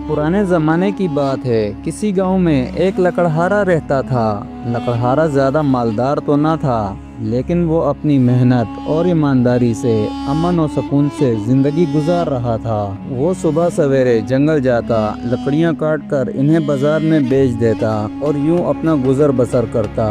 पुराने ज़माने की बात है। किसी गांव में एक लकड़हारा रहता था। लकड़हारा ज़्यादा मालदार तो ना था, लेकिन वो अपनी मेहनत और ईमानदारी से अमन और सुकून से ज़िंदगी गुजार रहा था। वो सुबह सवेरे जंगल जाता, लकड़ियाँ काट कर इन्हें बाजार में बेच देता और यूं अपना गुजर बसर करता।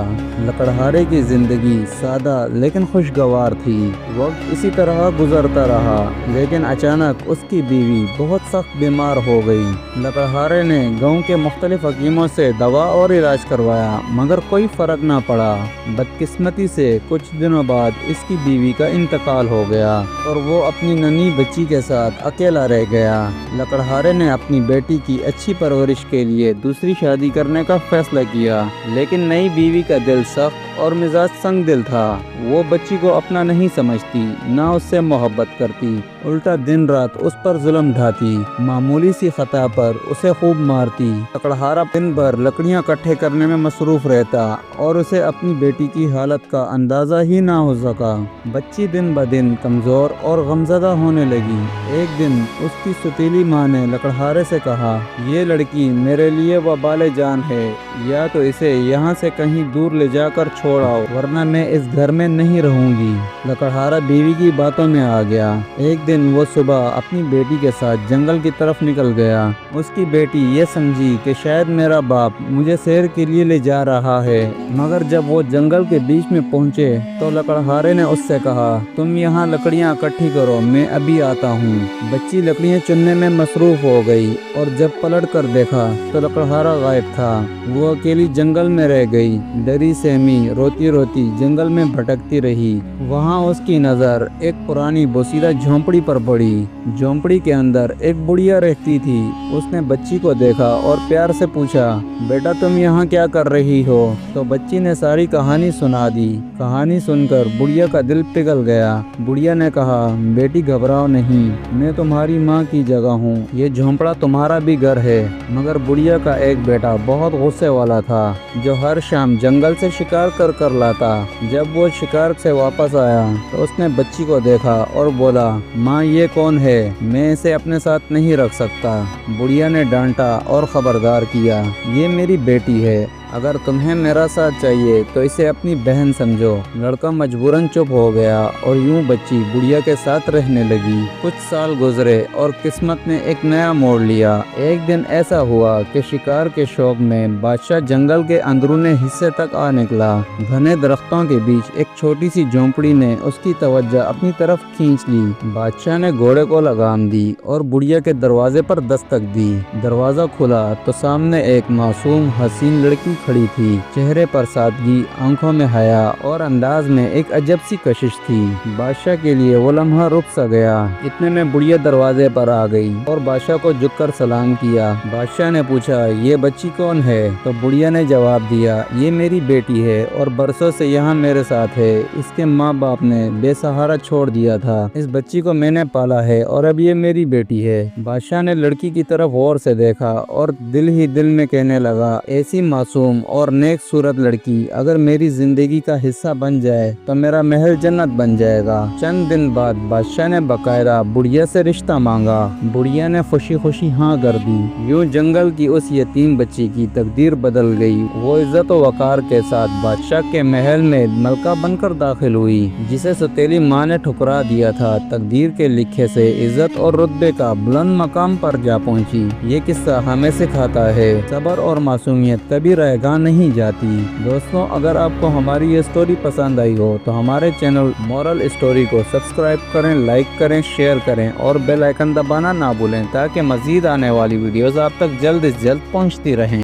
लकड़हारे की ज़िंदगी सादा लेकिन खुशगवार थी। वक्त इसी तरह गुजरता रहा, लेकिन अचानक उसकी बीवी बहुत सख्त बीमार हो गई। लकड़हारे ने गांव के मुख्तलिफ हकीमों से दवा और इलाज करवाया, मगर कोई फ़र्क ना पड़ा। बदकिस्मती से कुछ दिनों बाद इसकी बीवी का इंतकाल हो गया और वो अपनी नन्ही बच्ची के साथ अकेला रह गया। लकड़हारे ने अपनी बेटी की अच्छी परवरिश के लिए दूसरी शादी करने का फैसला किया, लेकिन नई बीवी का दिल सख्त और मिजाज संग दिल था। वो बच्ची को अपना नहीं समझती, ना उससे मोहब्बत करती, उल्टा दिन रात उस पर जुल्म ढाती। मामूली सी खता पर उसे खूब मारती। लकड़हारा दिन भर लकड़ियां इकट्ठे करने में मसरूफ रहता और उसे अपनी बेटी की हालत का अंदाजा ही ना हो सका। बच्ची दिन ब दिन कमजोर और गमज़दा होने लगी। एक दिन उसकी सुतीली माँ ने लकड़हारे से कहा, ये लड़की मेरे लिए वबाले जान है, या तो इसे यहाँ से कहीं दूर ले जाकर छोड़ आओ, वरना मैं इस घर में नहीं रहूंगी। लकड़हारा बीवी की बातों में आ गया। एक दिन वो सुबह अपनी बेटी के साथ जंगल की तरफ निकल गया। उसकी बेटी ये समझी कि शायद मेरा बाप मुझे सैर के लिए ले जा रहा है, मगर जब वो जंगल के बीच में पहुंचे तो लकड़हारे ने उससे कहा, तुम यहाँ लकड़ियाँ इकट्ठी करो, मैं अभी आता हूँ। बच्ची लकड़ियाँ चुनने में मसरूफ हो गई और जब पलट कर देखा तो लकड़हारा गायब था। वो अकेली जंगल में रह गई। डरी सहमी रोती रोती जंगल में भटकती रही। वहाँ उसकी नज़र एक पुरानी बोसीदा झोंपड़ी पर पड़ी। झोंपड़ी के अंदर एक बुढ़िया रहती थी। उसने बच्ची को देखा और प्यार से पूछा, बेटा तुम यहाँ क्या कर रही हो? तो बच्ची ने सारी कहानी सुना दी। कहानी सुनकर बुढ़िया का दिल पिघल गया। बुढ़िया ने कहा, बेटी घबराओ नहीं, मैं तुम्हारी माँ की जगह हूँ। ये झोंपड़ा तुम्हारा भी घर है। मगर बुढ़िया का एक बेटा बहुत गुस्से वाला था, जो हर शाम जंगल से शिकार कर कर लाता। जब वो शिकार से वापस आया तो उसने बच्ची को देखा और बोला, माँ ये कौन है? मैं इसे अपने साथ नहीं रख सकता। बुढ़िया ने डांटा और खबरदार किया, ये मेरी बेटी है, अगर तुम्हें मेरा साथ चाहिए तो इसे अपनी बहन समझो। लड़का मजबूरन चुप हो गया और यूं बच्ची बुढ़िया के साथ रहने लगी। कुछ साल गुजरे और किस्मत ने एक नया मोड़ लिया। एक दिन ऐसा हुआ कि शिकार के शौक में बादशाह जंगल के अंदरूनी हिस्से तक आ निकला। घने दरख्तों के बीच एक छोटी सी झोंपड़ी ने उसकी तवज्जो अपनी तरफ खींच ली। बादशाह ने घोड़े को लगाम दी और बुढ़िया के दरवाजे पर दस्तक दी। दरवाजा खुला तो सामने एक मासूम हसीन लड़की खड़ी थी। चेहरे पर सादगी, आंखों में हया और अंदाज में एक अजब सी कशिश थी। बादशाह के लिए वो लम्हा रुक सा गया। इतने में बुढ़िया दरवाजे पर आ गई और बादशाह को झुककर सलाम किया। बादशाह ने पूछा, ये बच्ची कौन है? तो बुढ़िया ने जवाब दिया, ये मेरी बेटी है और बरसों से यहाँ मेरे साथ है। इसके माँ बाप ने बेसहारा छोड़ दिया था। इस बच्ची को मैंने पाला है और अब ये मेरी बेटी है। बादशाह ने लड़की की तरफ गौर से देखा और दिल ही दिल में कहने लगा, ऐसी मासूम और नेक सूरत लड़की अगर मेरी जिंदगी का हिस्सा बन जाए तो मेरा महल जन्नत बन जाएगा। चंद दिन बाद बादशाह ने बकायदा बुढ़िया से रिश्ता मांगा। बुढ़िया ने खुशी खुशी हाँ कर दी। यूं जंगल की उस यतीम बच्ची की तकदीर बदल गई। वो इज्जत और वकार के साथ बादशाह के महल में मलका बनकर दाखिल हुई, जिसे सौतेली माँ ने ठुकरा दिया था। तकदीर के लिखे से इज्जत और रुतबे का बुलंद मकाम पर जा पहुंची। ये किस्सा हमें सिखाता है, सब्र और मासूमियत कभी रहेगा नहीं जाती। दोस्तों, अगर आपको हमारी ये स्टोरी पसंद आई हो तो हमारे चैनल मॉरल स्टोरी को सब्सक्राइब करें, लाइक करें, शेयर करें और बेल आइकन दबाना ना भूलें, ताकि मजीद आने वाली वीडियोस आप तक जल्द से जल्द पहुंचती रहें।